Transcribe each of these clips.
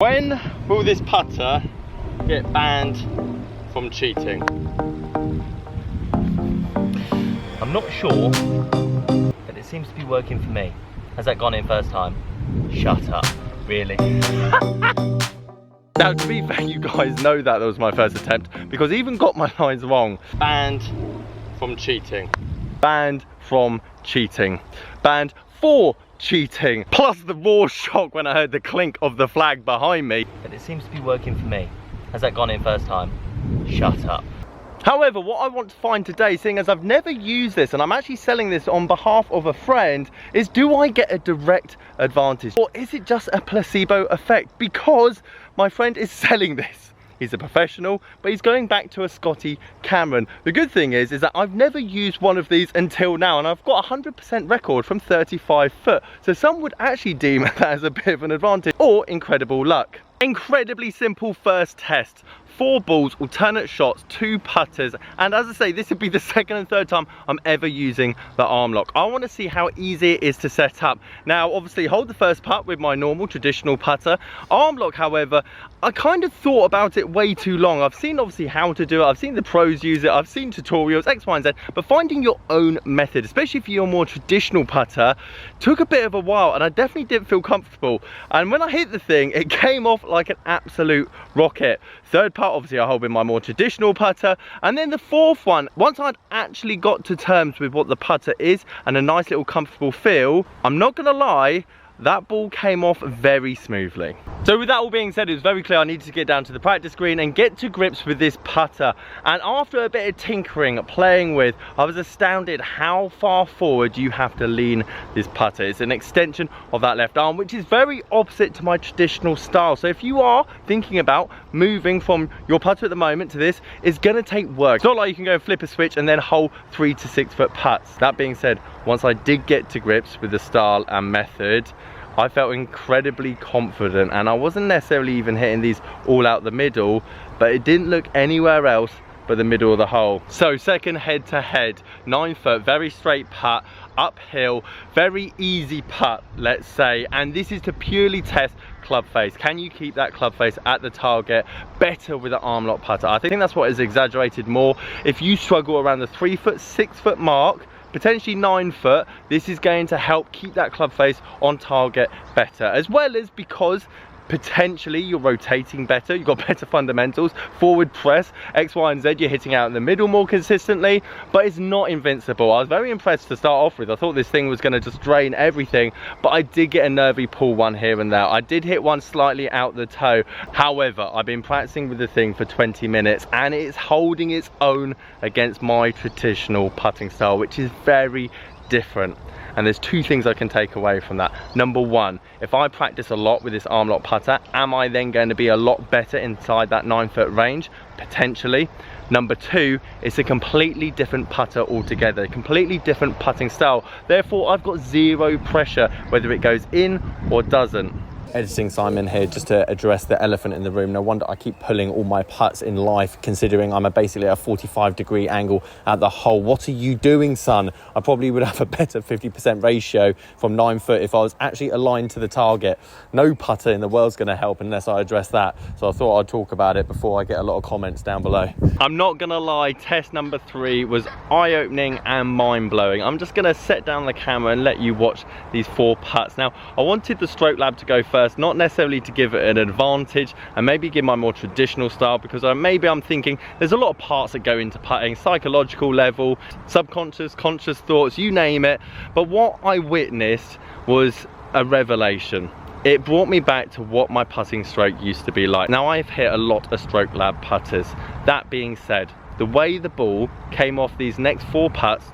When will this putter get banned from cheating? I'm not sure, but it seems to be working for me. Has that gone in first time? Shut up, really? Now, to be fair, you guys know that was my first attempt because I even got my lines wrong. Banned from cheating. Banned from cheating. Banned for cheating. Plus the raw shock when I heard the clink of the flag behind me. But it seems to be working for me. Has that gone in first time? Shut up. However, what I want to find today, seeing as I've never used this and I'm actually selling this on behalf of a friend, is do I get a direct advantage? Or is it just a placebo effect? Because my friend is selling this. He's a professional, but he's going back to a Scotty Cameron. The good thing is that I've never used one of these until now, and I've got a 100% record from 35 foot. So some would actually deem that as a bit of an advantage or incredible luck. Incredibly simple first test. 4 balls, alternate shots, 2 putters, and as I say, this would be the second and third time I'm ever using the Armlock. I want to see how easy it is to set up. Now, obviously, hold the first putt with my normal traditional putter. Armlock, however, I kind of thought about it way too long. I've seen obviously how to do it, I've seen the pros use it, I've seen tutorials, X, Y, and Z, but finding your own method, especially for your more traditional putter, took a bit of a while, and I definitely didn't feel comfortable. And when I hit the thing, it came off like an absolute rocket. Third putt, obviously I hold with my more traditional putter, and then the fourth one, once I'd actually got to terms with what the putter is and a nice little comfortable feel, I'm not gonna lie, that ball came off very smoothly. So with that all being said, it was very clear I needed to get down to the practice green and get to grips with this putter. And after a bit of tinkering, playing with, I was astounded how far forward you have to lean this putter. It's an extension of that left arm, which is very opposite to my traditional style. So if you are thinking about moving from your putter at the moment to this, it's gonna take work. It's not like you can go and flip a switch and then hold 3 to 6 foot putts. That being said, once I did get to grips with the style and method, I felt incredibly confident, and I wasn't necessarily even hitting these all out the middle, but it didn't look anywhere else but the middle of the hole. So second head to head, 9 foot, very straight putt, uphill, very easy putt, let's say, and this is to purely test club face. Can you keep that club face at the target better with an Armlock putter? I think that's what is exaggerated more. If you struggle around the 3 foot, 6 foot mark, potentially 9 foot, this is going to help keep that club face on target better, as well as because potentially you're rotating better, you've got better fundamentals, forward press, X, Y, and Z, you're hitting out in the middle more consistently, but it's not invincible. I was very impressed to start off with. I thought this thing was going to just drain everything, but I did get a nervy pull one here and there. I did hit one slightly out the toe. However, I've been practicing with the thing for 20 minutes and it's holding its own against my traditional putting style, which is very different. And there's 2 things I can take away from that. Number 1, if I practice a lot with this Armlock putter, am I then going to be a lot better inside that 9 foot range? Potentially. Number 2, it's a completely different putter altogether, a completely different putting style. Therefore, I've got 0 pressure whether it goes in or doesn't. Editing Simon here just to address the elephant in the room. No wonder I keep pulling all my putts in life, considering I'm basically at a 45-degree angle at the hole. What are you doing, son? I probably would have a better 50% ratio from 9 foot if I was actually aligned to the target. No putter in the world's going to help unless I address that. So I thought I'd talk about it before I get a lot of comments down below. I'm not going to lie, test number 3 was eye-opening and mind-blowing. I'm just going to set down the camera and let you watch these 4 putts. Now, I wanted the Stroke Lab to go first, not necessarily to give it an advantage and maybe give my more traditional style, because maybe I'm thinking there's a lot of parts that go into putting, psychological level, subconscious, conscious thoughts, you name it. But what I witnessed was a revelation. It brought me back to what my putting stroke used to be like. Now, I've hit a lot of Stroke Lab putters. That being said, the way the ball came off these next 4 putts,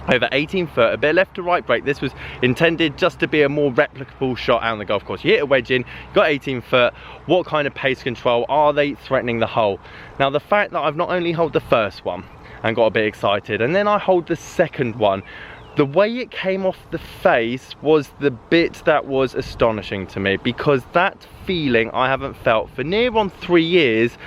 over 18 foot, a bit left to right break. This was intended just to be a more replicable shot out on the golf course. You hit a wedge in, you got 18 foot. What kind of pace control are they threatening the hole? Now, the fact that I've not only held the first one and got a bit excited, and then I hold the second one, the way it came off the face was the bit that was astonishing to me, because that feeling I haven't felt for near on 3 years,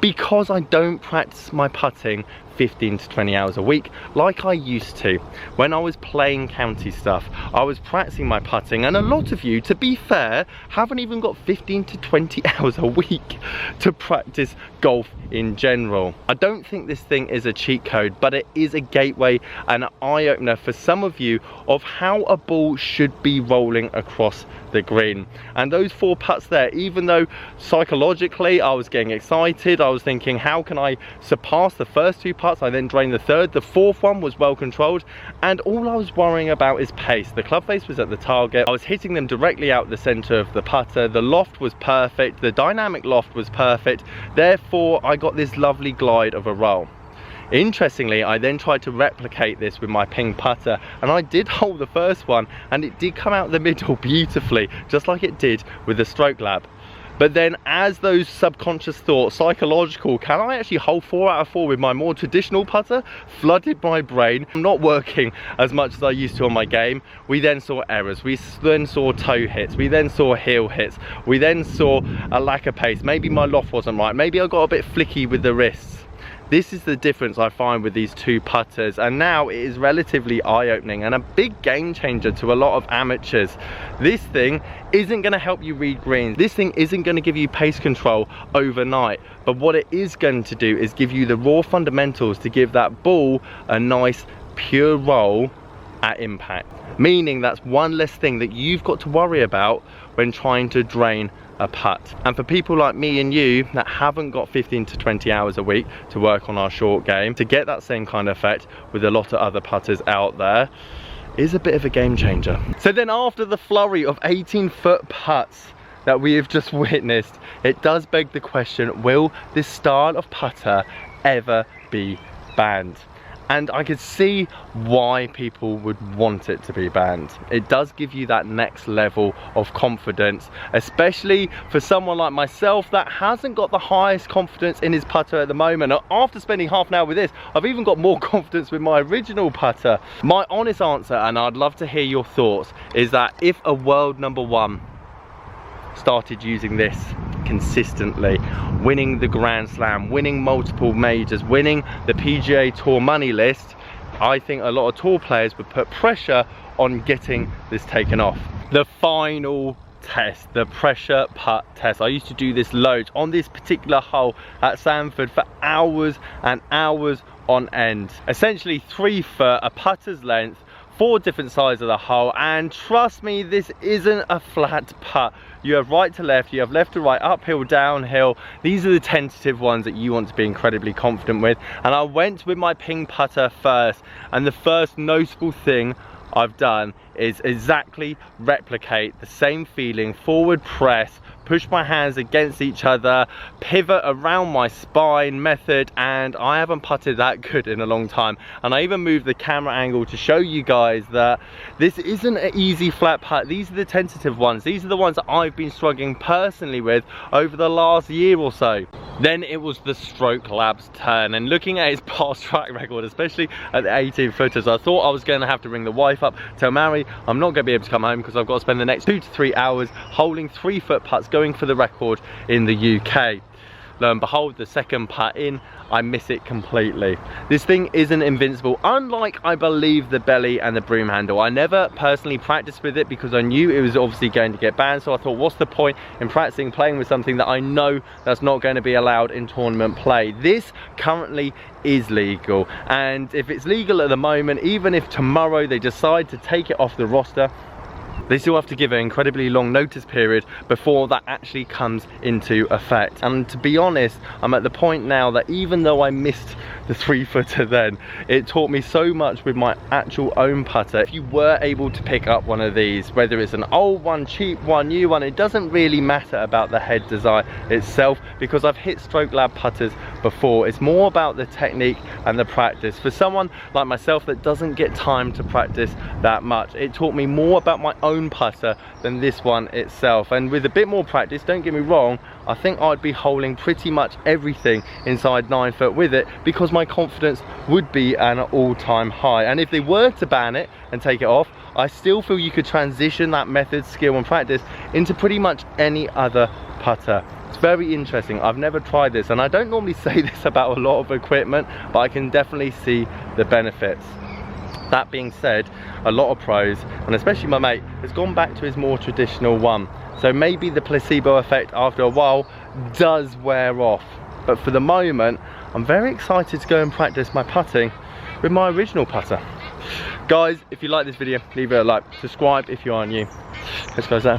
because I don't practice my putting 15 to 20 hours a week like I used to. When I was playing county stuff, I was practicing my putting, and a lot of you, to be fair, haven't even got 15 to 20 hours a week to practice golf in general. I don't think this thing is a cheat code, but it is a gateway and an eye-opener for some of you of how a ball should be rolling across the green. And those 4 putts there, even though psychologically I was getting excited, I was thinking, how can I surpass the first 2 putts? I then drained the third. The 4th one was well controlled, and all I was worrying about is pace. The club face was at the target. I was hitting them directly out the center of the putter. The loft was perfect. The dynamic loft was perfect. Therefore, I got this lovely glide of a roll. Interestingly, I then tried to replicate this with my ping putter, and I did hold the first one, and it did come out the middle beautifully, just like it did with the stroke lab. But then, as those subconscious thoughts, psychological, can I actually hold 4 out of 4 with my more traditional putter, flooded my brain. I'm not working as much as I used to on my game. We then saw errors, we then saw toe hits, we then saw heel hits, we then saw a lack of pace. Maybe my loft wasn't right, maybe I got a bit flicky with the wrists. This is the difference I find with these 2 putters, and now it is relatively eye-opening and a big game changer to a lot of amateurs. This thing isn't going to help you read greens. This thing isn't going to give you pace control overnight, but what it is going to do is give you the raw fundamentals to give that ball a nice pure roll at impact. Meaning that's one less thing that you've got to worry about when trying to drain a putt. And for people like me and you that haven't got 15 to 20 hours a week to work on our short game, to get that same kind of effect with a lot of other putters out there is a bit of a game changer. So then, after the flurry of 18-foot putts that we have just witnessed, it does beg the question, will this style of putter ever be banned? And I could see why people would want it to be banned. It does give you that next level of confidence, especially for someone like myself that hasn't got the highest confidence in his putter at the moment. After spending half an hour with this, I've even got more confidence with my original putter. My honest answer, and I'd love to hear your thoughts, is that if a world #1 started using this consistently, winning the Grand Slam, winning multiple majors, winning the PGA Tour money list, I think a lot of tour players would put pressure on getting this taken off. The final test, the pressure putt test. I used to do this loads on this particular hole at Sanford for hours and hours on end. Essentially 3 foot, a putter's length, 4 different sides of the hole, and trust me, this isn't a flat putt. You have right to left, you have left to right, uphill, downhill. These are the tentative ones that you want to be incredibly confident with. And I went with my ping putter first, and the first noticeable thing I've done is exactly replicate the same feeling, forward press, push my hands against each other, pivot around my spine method, and I haven't putted that good in a long time. And I even moved the camera angle to show you guys that this isn't an easy flat putt. These are the tentative ones. These are the ones that I've been struggling personally with over the last year or so. Then it was the Stroke Lab's turn, and looking at his past track record, especially at the 18 footers, I thought I was going to have to ring the wife up, tell Mary I'm not going to be able to come home because I've got to spend the next 2 to 3 hours holding 3 foot putts, going for the record in the UK. Lo and behold, the second putt in, I miss it completely. This thing isn't invincible, unlike I believe the belly and the broom handle. I never personally practiced with it because I knew it was obviously going to get banned, so I thought, what's the point in practicing playing with something that I know that's not going to be allowed in tournament play? This currently is legal, and if it's legal at the moment, even if tomorrow they decide to take it off the roster, they still have to give an incredibly long notice period before that actually comes into effect. And to be honest, I'm at the point now that even though I missed the 3 footer then, it taught me so much with my actual own putter. If you were able to pick up one of these, whether it's an old one, cheap one, new one, it doesn't really matter about the head design itself, because I've hit Stroke Lab putters before. It's more about the technique and the practice. For someone like myself that doesn't get time to practice that much, it taught me more about my own putter than this one itself. And with a bit more practice, don't get me wrong, I think I'd be holding pretty much everything inside 9 foot with it, because my confidence would be at an all-time high. And if they were to ban it and take it off, I still feel you could transition that method, skill and practice into pretty much any other putter. It's very interesting. I've never tried this, and I don't normally say this about a lot of equipment, but I can definitely see the benefits. That being said, a lot of pros, and especially my mate, has gone back to his more traditional one. So maybe the placebo effect after a while does wear off. But for the moment, I'm very excited to go and practice my putting with my original putter. Guys, if you like this video, leave it a like. Subscribe if you are new. Catch you guys there.